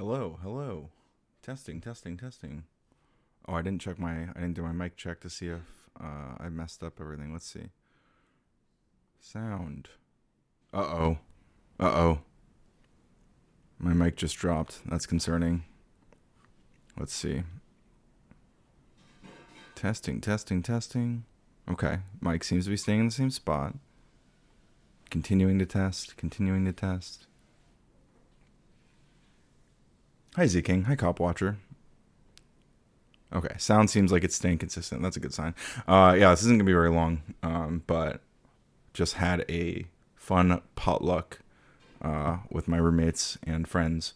Hello, hello. Testing, testing, testing. Oh, I didn't do my mic check to see if I messed up everything. Let's see. Sound. Uh-oh. Uh-oh. My mic just dropped. That's concerning. Let's see. Testing, testing, testing. Okay. Mic seems to be staying in the same spot. Continuing to test, continuing to test. Hi, Z King. Hi, Cop Watcher. Okay, sound seems like it's staying consistent. That's a good sign. Yeah, this isn't gonna be very long, but just had a fun potluck with my roommates and friends.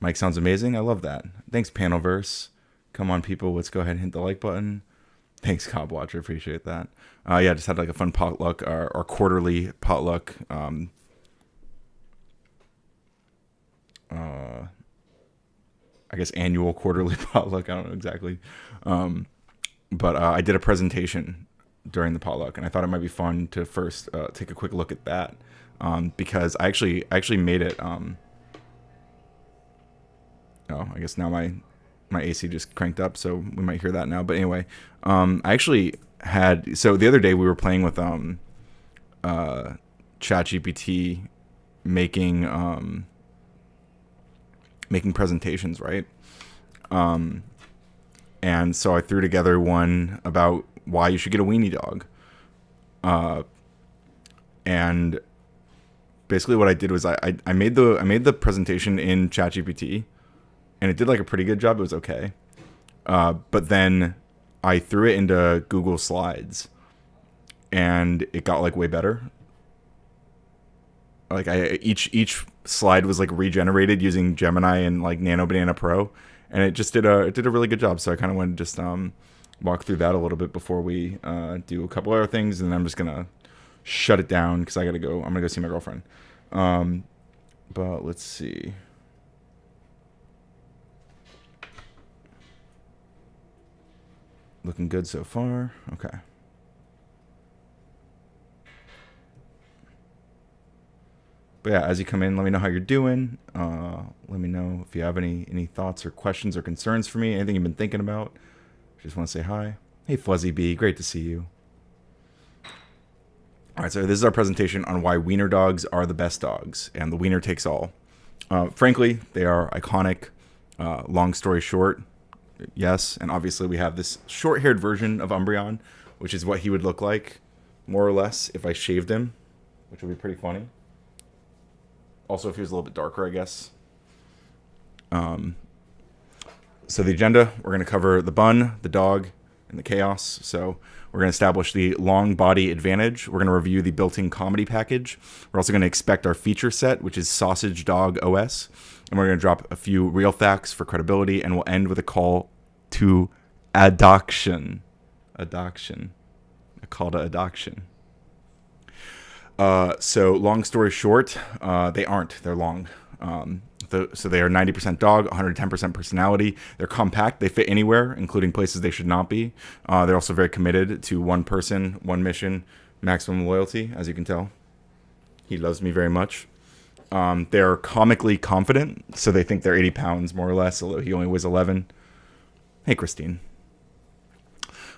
Mike sounds amazing. I love that. Thanks, Panelverse. Come on, people. Let's go ahead and hit the like button. Thanks, Cob Watcher. Appreciate that. Yeah, just had like a fun potluck, our quarterly potluck. I guess annual quarterly potluck. I don't know exactly. But I did a presentation during the potluck, and I thought it might be fun to first take a quick look at that because I actually made it. Oh, I guess now my AC just cranked up, so we might hear that now. But anyway, I actually had so the other day we were playing with ChatGPT making making presentations, right? And so I threw together one about why you should get a weenie dog. And basically what I did was I made the presentation in ChatGPT, and it did like a pretty good job. It was okay. But then I threw it into Google Slides, and it got like way better. Like each slide was like regenerated using Gemini and like Nano Banana Pro, and it just did a really good job. So I kind of want to just walk through that a little bit before we do a couple other things, and then I'm just gonna shut it down because I gotta go. I'm gonna go see my girlfriend. But let's see. Looking good so far. Okay. But yeah, as you come in, let me know how you're doing. Let me know if you have any thoughts or questions or concerns for me. Anything you've been thinking about. Just want to say hi. Hey, Fuzzy B, great to see you. All right, so this is our presentation on why wiener dogs are the best dogs, and the wiener takes all. Frankly, they are iconic. Long story short, yes, and obviously we have this short-haired version of Umbreon, which is what he would look like, more or less, if I shaved him, which would be pretty funny. Also, if he was a little bit darker, I guess. So the agenda, we're going to cover the bun, the dog, and the chaos. So we're going to establish the long body advantage. We're going to review the built-in comedy package. We're also going to expect our feature set, which is Sausage Dog OS. And we're going to drop a few real facts for credibility, and we'll end with a call to adoption. Adoption. A call to adoption. So long story short, they aren't. They're long. So they are 90% dog, 110% personality. They're compact. They fit anywhere, including places they should not be. They're also very committed to one person, one mission, maximum loyalty, as you can tell. He loves me very much. They're comically confident, so they think they're 80 pounds, more or less, although he only weighs 11. Hey, Christine.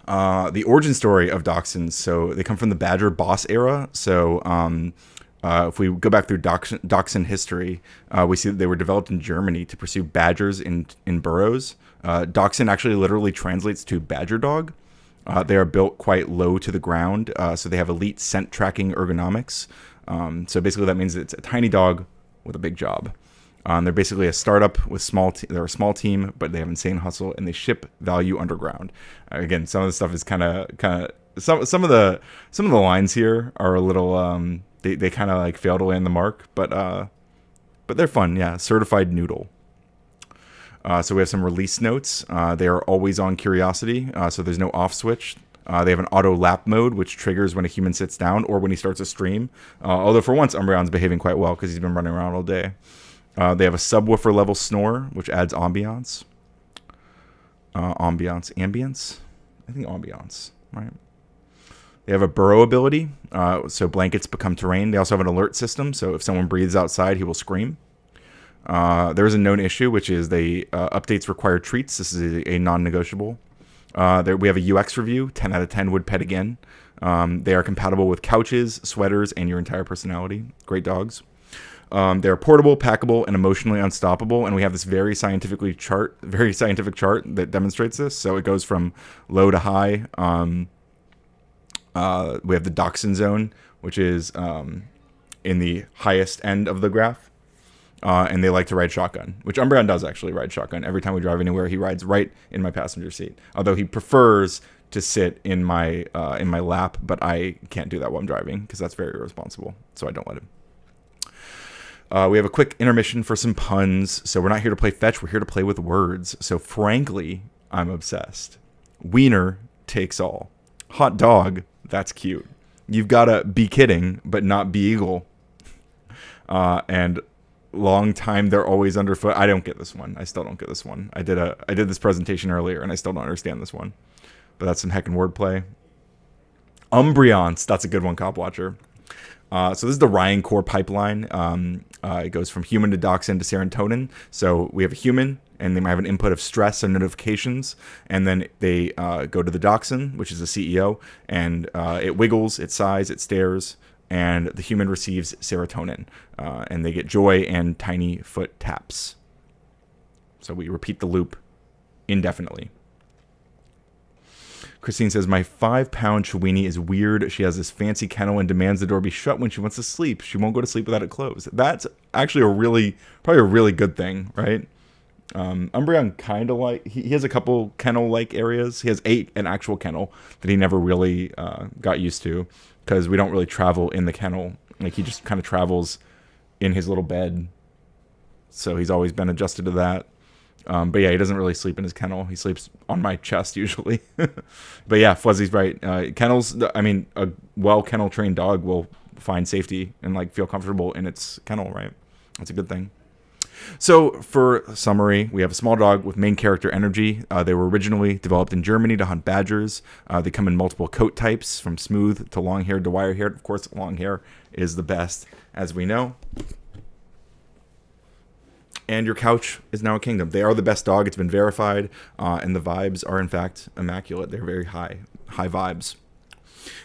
The origin story of dachshunds, so they come from the Badger Boss era. So if we go back through dachshund history, we see that they were developed in Germany to pursue badgers in burrows. Dachshund actually literally translates to badger dog. They are built quite low to the ground, so they have elite scent tracking ergonomics. So basically that means it's a tiny dog with a big job. They're basically a startup with they're a small team, but they have insane hustle, and they ship value underground. Again, some of the stuff is kind of some of the lines here are a little they kind of like fail to land the mark, but they're fun. Yeah, certified noodle. So we have some release notes. They are always on curiosity, so there's no off switch. They have an auto lap mode, which triggers when a human sits down or when he starts a stream. Although for once, Umbreon's behaving quite well because he's been running around all day. They have a subwoofer level snore, which adds ambiance. Ambience? I think ambiance, right? They have a burrow ability, so blankets become terrain. They also have an alert system, so if someone breathes outside, he will scream. There is a known issue, which is they updates require treats. This is a non-negotiable. We have a UX review. 10 out of 10 would pet again. They are compatible with couches, sweaters, and your entire personality. Great dogs. They're portable, packable, and emotionally unstoppable. And we have this very scientific chart that demonstrates this. So it goes from low to high. We have the Dachshund zone, which is in the highest end of the graph. And they like to ride shotgun, which Umbreon does actually ride shotgun. Every time we drive anywhere, he rides right in my passenger seat. Although he prefers to sit in my lap, but I can't do that while I'm driving because that's very irresponsible. So I don't let him. We have a quick intermission for some puns. So we're not here to play fetch. We're here to play with words. So frankly, I'm obsessed. Wiener takes all. Hot dog, that's cute. You've got to be kidding, but not be eagle. And long time they're always underfoot. I don't get this one. I still don't get this one. I did this presentation earlier and I still don't understand this one. But that's some heckin' wordplay. Umbreonce, that's a good one, Cop Watcher. So this is the Ryan core pipeline. It goes from human to dachshund to serotonin. So we have a human, and they might have an input of stress and notifications, and then they go to the dachshund, which is the CEO, and it wiggles, it sighs, it stares, and the human receives serotonin, and they get joy and tiny foot taps. So we repeat the loop indefinitely. Christine says, my 5-pound Chiweenie is weird. She has this fancy kennel and demands the door be shut when she wants to sleep. She won't go to sleep without it closed. That's actually probably a really good thing, right? Umbreon kind of like, he has a couple kennel-like areas. He has an actual kennel that he never really got used to because we don't really travel in the kennel. Like, he just kind of travels in his little bed. So he's always been adjusted to that. But yeah, he doesn't really sleep in his kennel. He sleeps on my chest usually. But yeah, Fuzzy's right. Kennels, I mean, a well kennel trained dog will find safety and like feel comfortable in its kennel, right? That's a good thing. So for summary, we have a small dog with main character energy. They were originally developed in Germany to hunt badgers. They come in multiple coat types, from smooth to long-haired to wire-haired. Of course, long hair is the best, as we know. And your couch is now a kingdom. They are the best dog. It's been verified. And the vibes are, in fact, immaculate. They're very high vibes.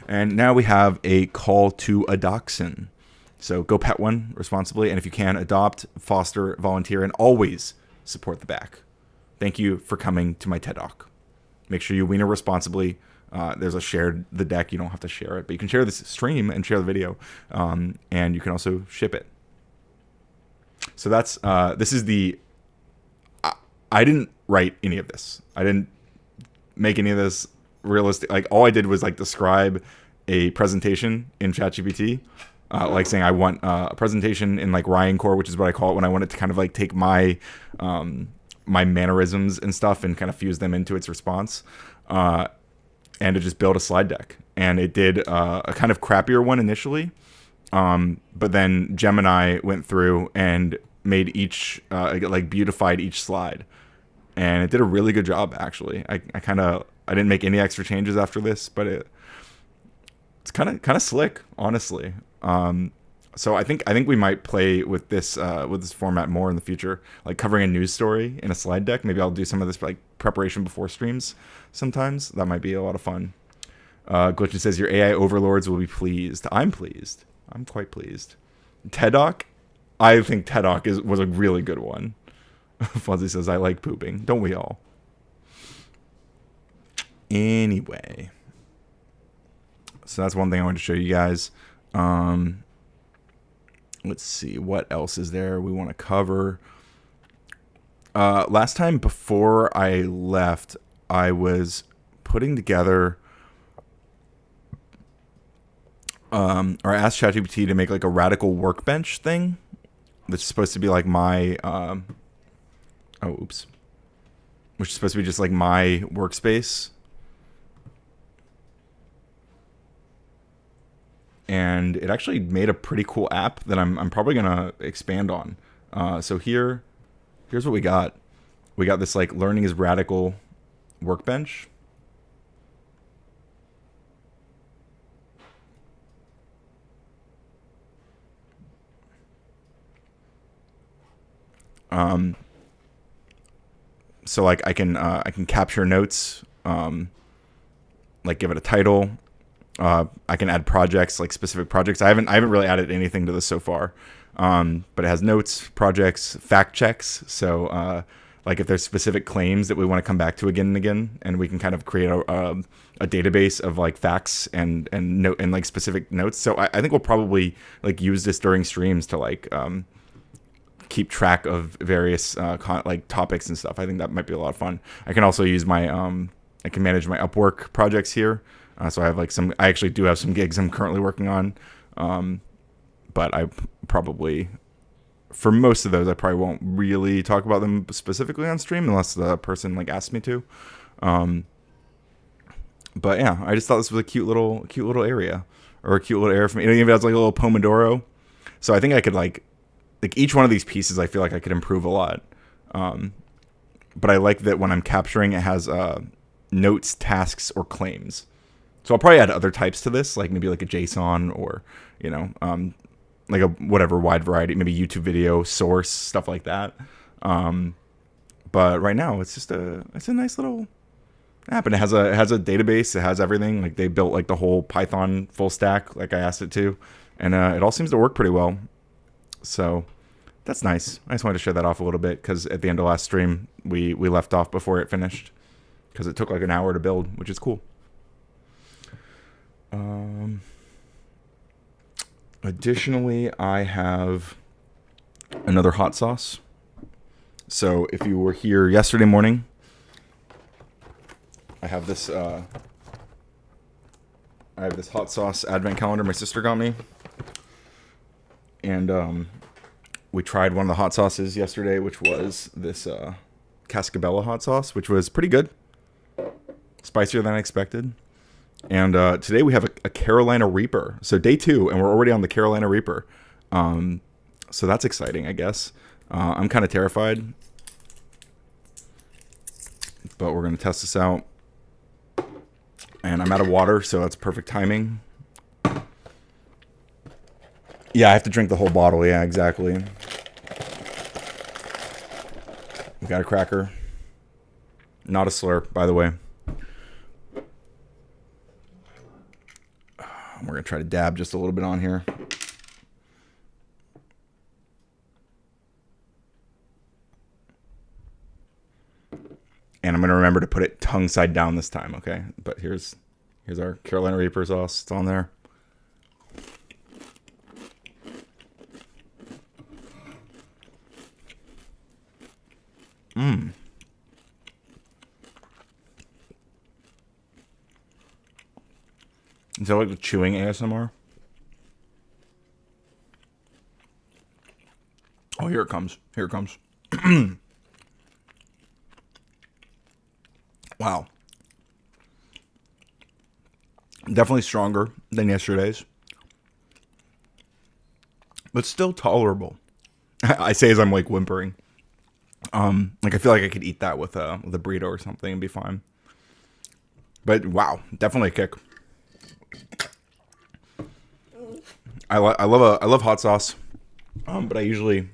And now we have a call to a dachshund. So go pet one responsibly. And if you can, adopt, foster, volunteer, and always support the back. Thank you for coming to my TED Talk. Make sure you wiener responsibly. There's a shared the deck. You don't have to share it. But you can share this stream and share the video. And you can also ship it. So that's this is the I didn't write any of this. I didn't make any of this realistic. Like, all I did was like describe a presentation in ChatGPT, like saying I want a presentation in like Ryan Core, which is what I call it when I want it to kind of like take my my mannerisms and stuff and kind of fuse them into its response, and to just build a slide deck. And it did a kind of crappier one initially. But then Gemini went through and made each, like beautified each slide, and it did a really good job. Actually, I didn't make any extra changes after this, but it's kind of slick, honestly. So I think we might play with this format more in the future, like covering a news story in a slide deck. Maybe I'll do some of this like preparation before streams. Sometimes that might be a lot of fun. Glitchin says your AI overlords will be pleased. I'm pleased. I'm quite pleased. TED Talk, I think TED Talk was a really good one. Fuzzy says I like pooping. Don't we all? Anyway, so that's one thing I wanted to show you guys. Let's see, what else is there we want to cover. Last time before I left, I was putting together or I asked ChatGPT to make like a radical workbench thing that's supposed to be like my which is supposed to be just like my workspace. And it actually made a pretty cool app that I'm probably gonna expand on. So here's what we got. We got this like learning is radical workbench. So like I can capture notes, like give it a title. I can add projects, like specific projects. I haven't really added anything to this so far, but it has notes, projects, fact checks. So like if there's specific claims that we want to come back to again and again, and we can kind of create a database of like facts and note and like specific notes. So I think we'll probably like use this during streams to like keep track of various like topics and stuff. I think that might be a lot of fun. I can also use my I can manage my Upwork projects here. So I have like I actually do have some gigs I'm currently working on. But I probably, for most of those, I probably won't really talk about them specifically on stream unless the person like asks me to. But yeah, I just thought this was a cute little area, or a cute little area for me. Even if it has like a little Pomodoro. So I think I could like each one of these pieces, I feel like I could improve a lot. But I like that when I'm capturing, it has notes, tasks, or claims. So I'll probably add other types to this, like maybe like a JSON or, you know, like a whatever wide variety, maybe YouTube video, source, stuff like that. But right now it's a nice little app, and it has a database. It has everything. Like they built like the whole Python full stack, like I asked it to, and it all seems to work pretty well. So that's nice. I just wanted to share that off a little bit because at the end of last stream we left off before it finished because it took like an hour to build, which is cool. Additionally, I have another hot sauce. So if you were here yesterday morning, I have this hot sauce advent calendar my sister got me. And we tried one of the hot sauces yesterday, which was this Cascabella hot sauce, which was pretty good. Spicier than I expected. And today we have a Carolina Reaper. So day 2, and we're already on the Carolina Reaper. So that's exciting, I guess. I'm kind of terrified. But we're going to test this out. And I'm out of water, so that's perfect timing. Yeah, I have to drink the whole bottle. Yeah, exactly. We got a cracker. Not a slurp, by the way. We're going to try to dab just a little bit on here. And I'm going to remember to put it tongue side down this time, okay? But here's our Carolina Reaper sauce. It's on there. Is that like the chewing ASMR? Oh, here it comes. Here it comes. Wow. Definitely stronger than yesterday's. But still tolerable. I say as I'm like whimpering. Like I feel like I could eat that with a burrito or something and be fine. But wow, definitely a kick. I love hot sauce, but I usually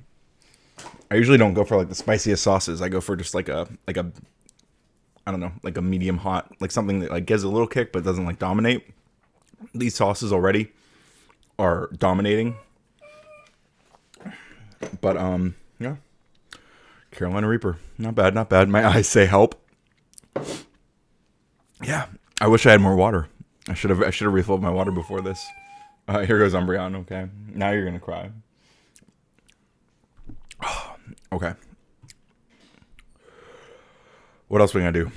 don't go for like the spiciest sauces. I go for just like a I don't know, like a medium hot, like something that like gives a little kick but doesn't like dominate. These sauces already are dominating. But yeah, Carolina Reaper, not bad, not bad. My eyes say help. Yeah, I wish I had more water. I should have refilled my water before this. Here goes Umbreon. Okay, now you're gonna cry. Okay. What else are we gonna do?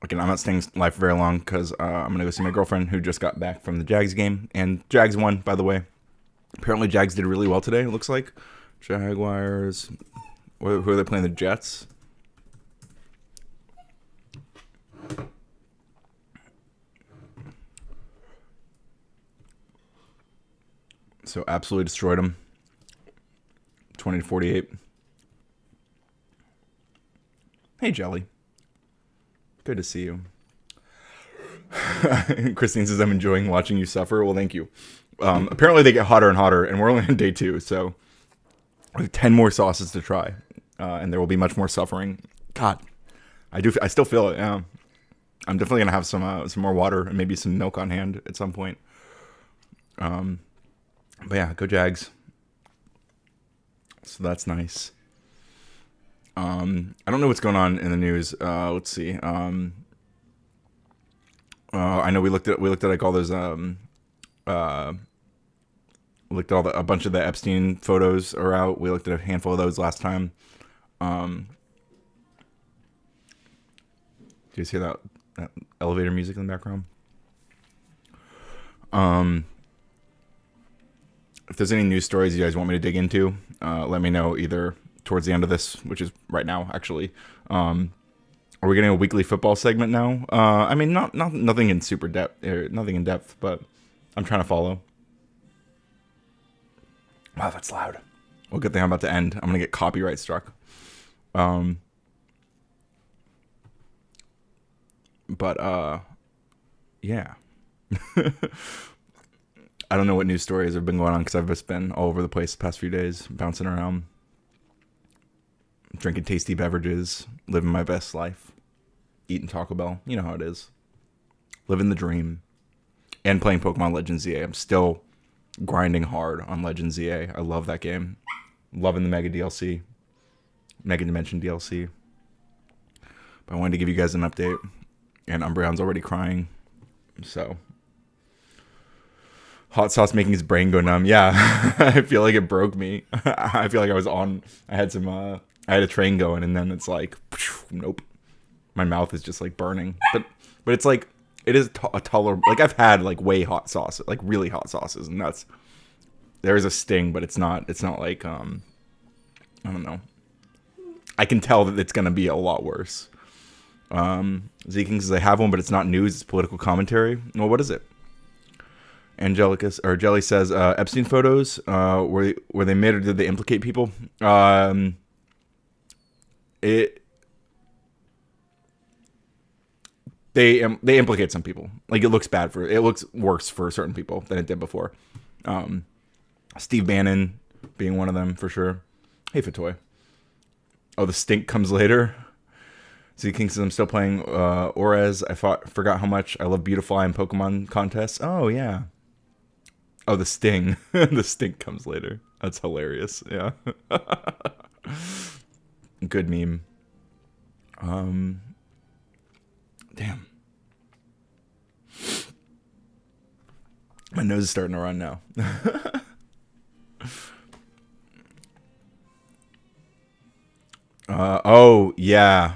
Again, I'm not staying live for very long because I'm gonna go see my girlfriend who just got back from the Jags game, and Jags won, by the way. Apparently, Jags did really well today. It looks like Jaguars. Who are they playing? The Jets. So absolutely destroyed them. 20-48. Hey, Jelly. Good to see you. Christine says, I'm enjoying watching you suffer. Well, thank you. Apparently they get hotter and hotter, and we're only on day 2, so We have 10 more sauces to try, and there will be much more suffering. God, I still feel it. Yeah, I'm definitely gonna have some more water and maybe some milk on hand at some point. But yeah, go Jags. So that's nice. I don't know what's going on in the news. Let's see. I know we looked at like all those we looked at a bunch of the Epstein photos are out. We looked at a handful of those last time. Do you hear that elevator music in the background? If there's any news stories you guys want me to dig into, let me know either towards the end of this, which is right now, actually. Are we getting a weekly football segment now? I mean, not nothing in super depth, nothing in depth, but I'm trying to follow. Wow, that's loud. Well, good thing I'm about to end. I'm gonna get copyright struck. But yeah. I don't know what news stories have been going on because I've just been all over the place the past few days, bouncing around, drinking tasty beverages, living my best life, eating Taco Bell. You know how it is. Living the dream. And playing Pokemon Legends ZA. I'm still grinding hard on Legends ZA. I love that game. Loving the Mega DLC. Mega Dimension DLC. But I wanted to give you guys an update. And Umbreon's already crying. So... hot sauce making his brain go numb. Yeah, I feel like it broke me. I feel like I had a train going, and then it's like, nope. My mouth is just like burning. But it's like, it is a tolerable, like I've had like way hot sauce, like really hot sauces, and there is a sting, but it's not like, I don't know. I can tell that it's going to be a lot worse. Z-King says I have one, but it's not news, it's political commentary. Well, what is it? Angelicus or Jelly says Epstein photos were they made or did they implicate people? They implicate some people. Like it looks worse for certain people than it did before. Steve Bannon being one of them for sure. Hey Fatoy. Oh, the stink comes later. Z-King says I'm still playing Orez. Forgot how much I love Beautifly in Pokemon contests. Oh yeah. Oh, the sting. The stink comes later. That's hilarious. Yeah. Good meme. Damn. My nose is starting to run now. Oh, yeah.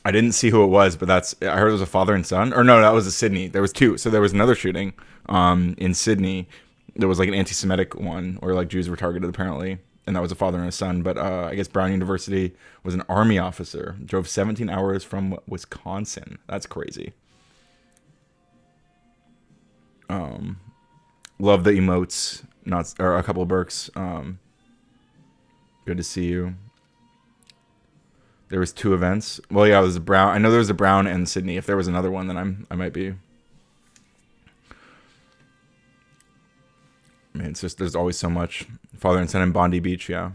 I didn't see who it was, but I heard it was a father and son. Or no, that was a Sydney. There was two. So there was another shooting in Sydney. There was like an anti-Semitic one where like Jews were targeted apparently. And that was a father and a son. But I guess Brown University was an army officer. Drove 17 hours from Wisconsin. That's crazy. Love the emotes. Or a couple of Burks. Good to see you. There was 2 events. Well, yeah, it was a Brown. I know there was a Brown and Sydney. If there was another one, then I might be. I mean, it's just there's always so much. Father and son in Bondi Beach, yeah.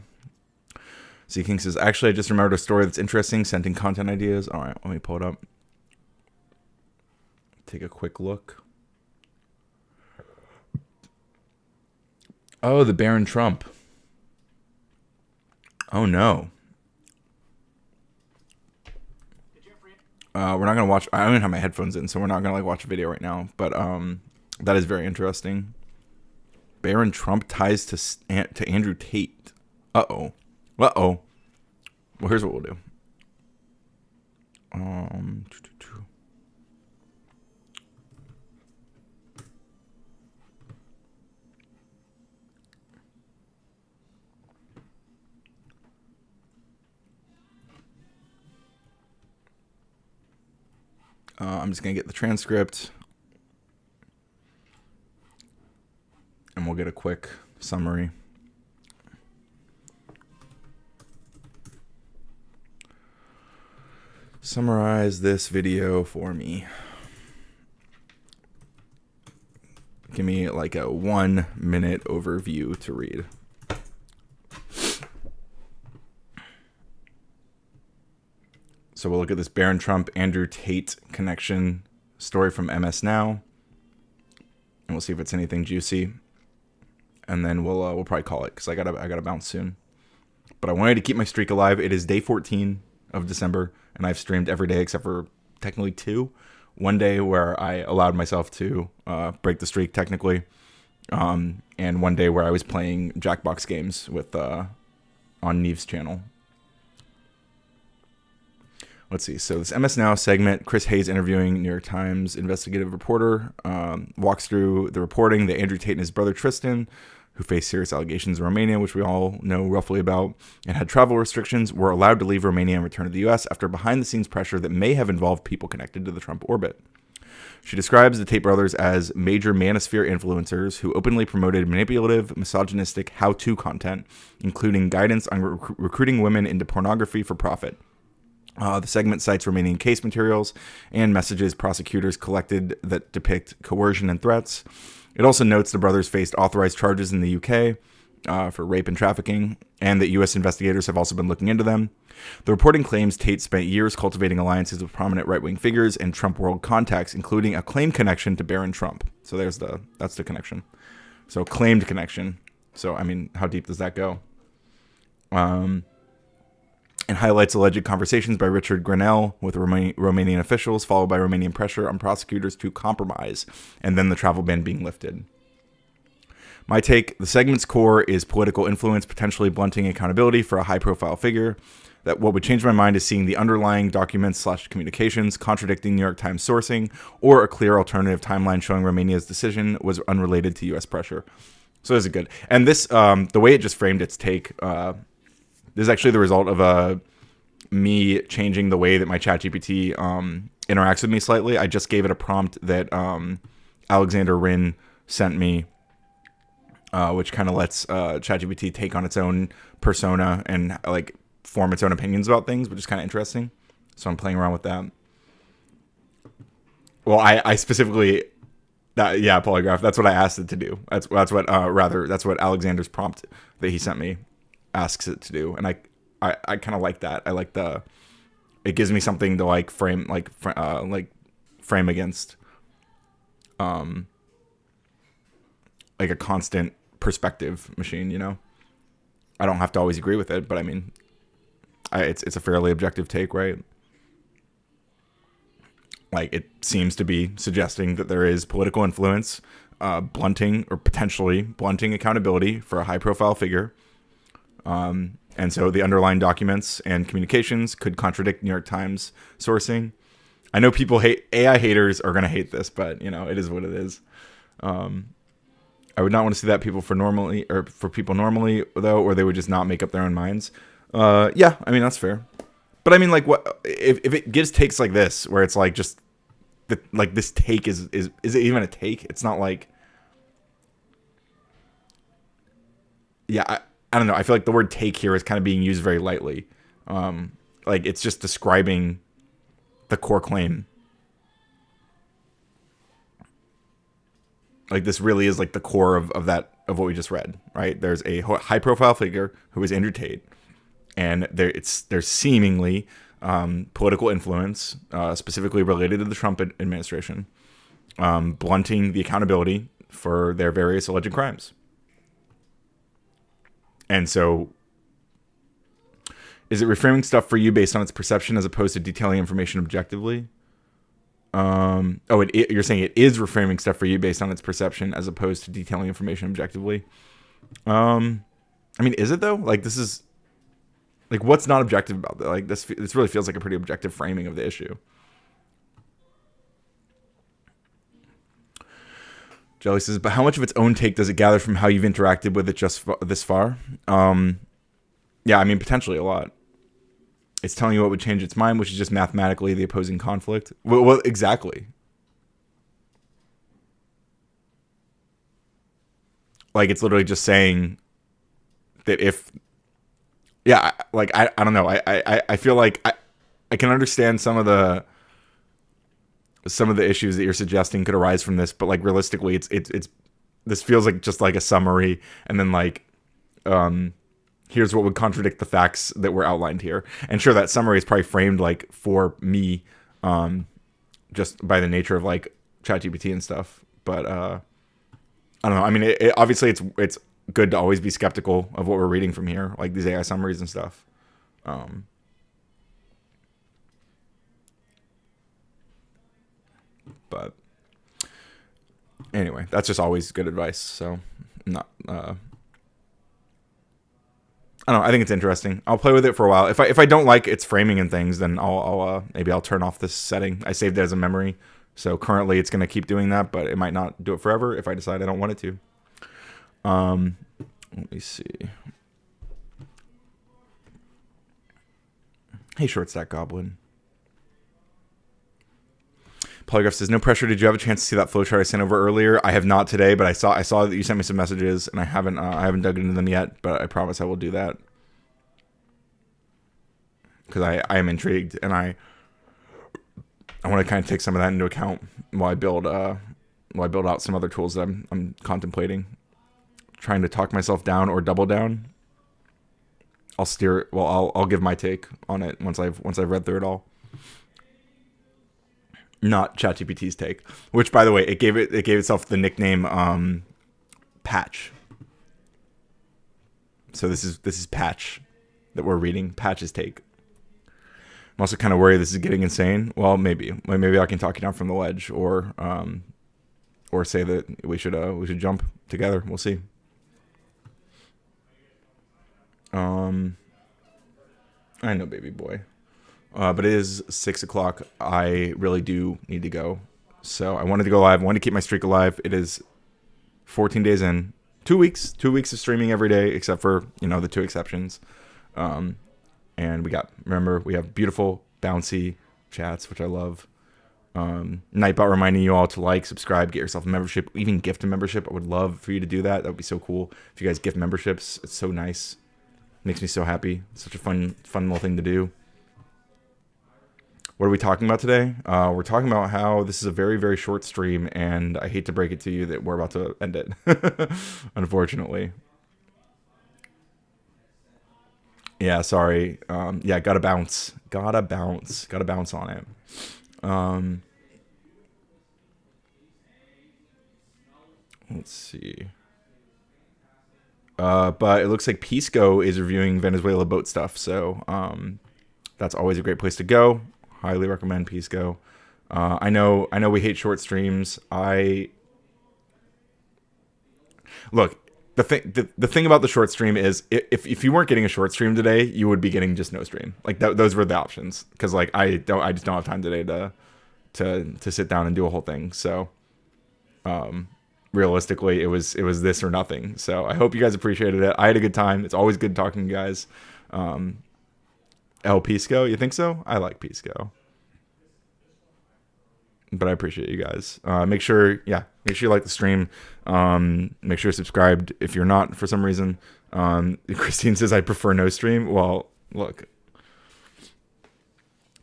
Z-King says, actually, I just remembered a story that's interesting. Sent in content ideas. All right, let me pull it up. Take a quick look. Oh, the Baron Trump. Oh no. We're not gonna watch. I don't even have my headphones in, so we're not gonna like watch a video right now. But that is very interesting. Baron Trump ties to Andrew Tate. Uh-oh. Well, here's what we'll do. I'm just going to get the transcript. And we'll get a quick summary. Summarize this video for me. Give me like a 1-minute overview to read. So we'll look at this Barron Trump, Andrew Tate connection story from MS Now, and we'll see if it's anything juicy. And then we'll probably call it because I gotta bounce soon. But I wanted to keep my streak alive. It is day 14 of December, and I've streamed every day except for technically 2. One day where I allowed myself to break the streak technically, and one day where I was playing Jackbox games with on Neve's channel. Let's see. So this MS Now segment, Chris Hayes interviewing New York Times investigative reporter, walks through the reporting that Andrew Tate and his brother Tristan, who faced serious allegations in Romania, which we all know roughly about, and had travel restrictions, were allowed to leave Romania and return to the U.S. after behind-the-scenes pressure that may have involved people connected to the Trump orbit. She describes the Tate brothers as major manosphere influencers who openly promoted manipulative, misogynistic how-to content, including guidance on recruiting women into pornography for profit. The segment cites Romanian case materials and messages prosecutors collected that depict coercion and threats. It also notes the brothers faced authorized charges in the UK for rape and trafficking, and that U.S. investigators have also been looking into them. The reporting claims Tate spent years cultivating alliances with prominent right-wing figures and Trump world contacts, including a claimed connection to Barron Trump. So that's the connection. So claimed connection. So, I mean, how deep does that go? And highlights alleged conversations by Richard Grenell with Romanian officials, followed by Romanian pressure on prosecutors to compromise, and then the travel ban being lifted. My take, the segment's core is political influence, potentially blunting accountability for a high-profile figure. That what would change my mind is seeing the underlying documents/communications contradicting New York Times sourcing, or a clear alternative timeline showing Romania's decision was unrelated to U.S. pressure. So this is good. And this, the way it just framed its take, this is actually the result of me changing the way that my ChatGPT interacts with me slightly. I just gave it a prompt that Alexander Rin sent me, which kind of lets ChatGPT take on its own persona and like form its own opinions about things, which is kind of interesting. So I'm playing around with that. Well, I specifically, polygraph. That's what I asked it to do. That's what Alexander's prompt that he sent me asks it to do, and I kind of like that. I like it gives me something to like frame against like a constant perspective machine, you know. I don't have to always agree with it, but I mean, it's a fairly objective take, right? Like, it seems to be suggesting that there is political influence, blunting or potentially blunting accountability for a high profile figure. And so the underlying documents and communications could contradict New York Times sourcing. I know people AI haters are going to hate this, but you know, it is what it is. I would not want to see that for people normally though, or they would just not make up their own minds. Yeah, I mean, that's fair. But I mean, like, what if it gives takes like this, where it's like just this take is it even a take? It's not like, yeah, I don't know. I feel like the word take here is kind of being used very lightly. Like, it's just describing the core claim. Like, this really is like the core of what we just read, right? There's a high profile figure who is Andrew Tate, and there's seemingly political influence, specifically related to the Trump administration, blunting the accountability for their various alleged crimes. And so, is it reframing stuff for you based on its perception as opposed to detailing information objectively? You're saying it is reframing stuff for you based on its perception as opposed to detailing information objectively. I mean, is it though? Like, this is like, what's not objective about that? Like, this really feels like a pretty objective framing of the issue. Jelly says, but how much of its own take does it gather from how you've interacted with it just this far? Yeah, I mean, potentially a lot. It's telling you what would change its mind, which is just mathematically the opposing conflict. Well, exactly. Like, it's literally just saying that if... Yeah, I don't know. I feel like I can understand some of the issues that you're suggesting could arise from this, but like, realistically, it's this feels like just like a summary, and then like here's what would contradict the facts that were outlined here. And sure, that summary is probably framed like for me, just by the nature of like ChatGPT and stuff. But I don't know. I mean, obviously it's good to always be skeptical of what we're reading from here, like these AI summaries and stuff. But anyway, that's just always good advice. So not I don't know. I think it's interesting. I'll play with it for a while. If I don't like its framing and things, then maybe I'll turn off this setting. I saved it as a memory, so currently it's gonna keep doing that, but it might not do it forever if I decide I don't want it to. Let me see. Hey, short stack goblin. Polygraph says, no pressure. Did you have a chance to see that flowchart I sent over earlier? I have not today, but I saw that you sent me some messages, and I haven't dug into them yet, but I promise I will do that. Because I am intrigued, and I want to kind of take some of that into account while I build out some other tools that I'm contemplating. Trying to talk myself down or double down. I'll give my take on it once I've read through it all. Not ChatGPT's take, which, by the way, it gave itself the nickname Patch. So this is Patch that we're reading. Patch's take. I'm also kind of worried this is getting insane. Well, maybe I can talk you down from the ledge, or say that we should jump together. We'll see. I know, baby boy. But it is 6 o'clock. I really do need to go. So I wanted to go live. I wanted to keep my streak alive. It is 14 days in. 2 weeks. 2 weeks of streaming every day, except for, the 2 exceptions. And we have beautiful, bouncy chats, which I love. Nightbot reminding you all to like, subscribe, get yourself a membership, even gift a membership. I would love for you to do that. That would be so cool. If you guys gift memberships, it's so nice. Makes me so happy. It's such a fun little thing to do. What are we talking about today? We're talking about how this is a very, very short stream, and I hate to break it to you that we're about to end it, unfortunately. Yeah, sorry. Yeah, gotta bounce on it. Let's see. But it looks like Pisco is reviewing Venezuela boat stuff, so that's always a great place to go. Highly recommend Pisco. I know we hate short streams. Look, the thing about the short stream is if you weren't getting a short stream today, you would be getting just no stream. Like those were the options, because like I just don't have time today to sit down and do a whole thing. So realistically, it was this or nothing. So I hope you guys appreciated it. I had a good time. It's always good talking to you guys. El Pisco, you think so? I like Pisco, but I appreciate you guys. Make sure you like the stream. Make sure you're subscribed if you're not for some reason. Christine says I prefer no stream. Well, look,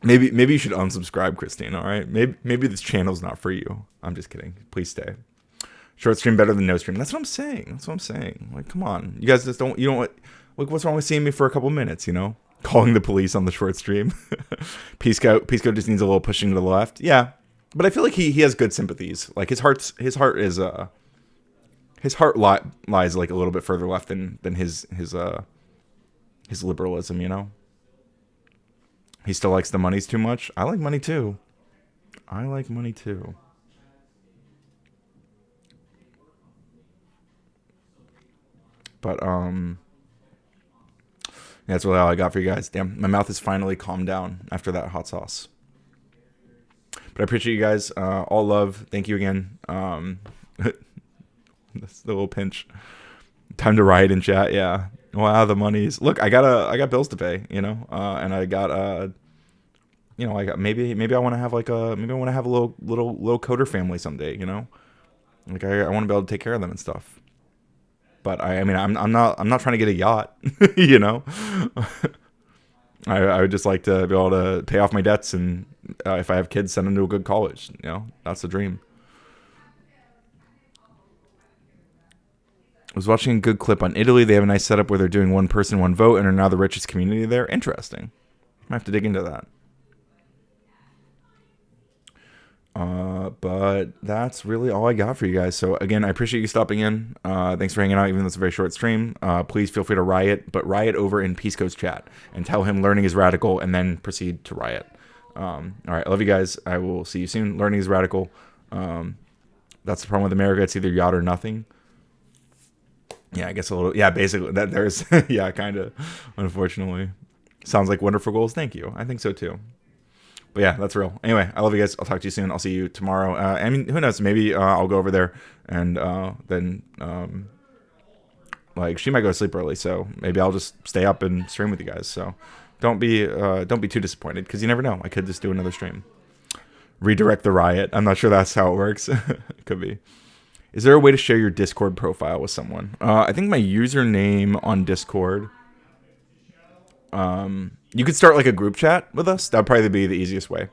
maybe you should unsubscribe, Christine. All right, maybe this channel's not for you. I'm just kidding. Please stay. Short stream better than no stream. That's what I'm saying. Like, come on, you guys what's wrong with seeing me for a couple minutes? Calling the police on the short stream. Pisco just needs a little pushing to the left. Yeah, but I feel like he has good sympathies. Like his heart lies like a little bit further left than his liberalism. He still likes the monies too much. I like money too. But that's really all I got for you guys. Damn, my mouth is finally calmed down after that hot sauce. But I appreciate you guys. All love. Thank you again. That's the little pinch. Time to riot in chat. Yeah. Wow, the monies. Look, I got bills to pay. And I got maybe I want to have a little coder family someday. Like I want to be able to take care of them and stuff. But I'm not trying to get a yacht, I would just like to be able to pay off my debts, and if I have kids, send them to a good college. That's the dream. I was watching a good clip on Italy. They have a nice setup where they're doing one person, one vote, and are now the richest community there. Interesting. I have to dig into that. But that's really all I got for you guys. So again, I appreciate you stopping in. Thanks for hanging out, even though it's a very short stream. Please feel free to riot, but riot over in Pisco's chat and tell him learning is radical, and then proceed to riot. All right, I love you guys. I will see you soon. Learning is radical. That's the problem with America. It's either yacht or nothing. Yeah, I guess a little. Yeah, basically that there's. Yeah, kind of. Unfortunately, sounds like wonderful goals. Thank you. I think so too. But yeah, that's real. Anyway, I love you guys. I'll talk to you soon. I'll see you tomorrow. I mean, who knows? Maybe I'll go over there and then like she might go to sleep early, so maybe I'll just stay up and stream with you guys. So don't be too disappointed, because you never know. I could just do another stream. Redirect the riot. I'm not sure that's how it works. It could be. Is there a way to share your Discord profile with someone? I think my username on Discord. You could start like a group chat with us. That'd probably be the easiest way.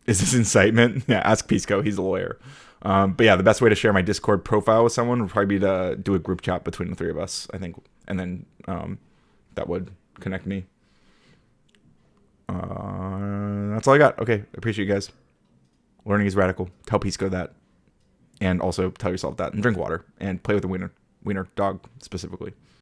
Is this incitement? Yeah, ask Pisco. He's a lawyer. But yeah, the best way to share my Discord profile with someone would probably be to do a group chat between the three of us, I think. And then that would connect me. That's all I got. Okay, appreciate you guys. Learning is radical. Tell Pisco that. And also tell yourself that. And drink water. And play with the wiener dog specifically.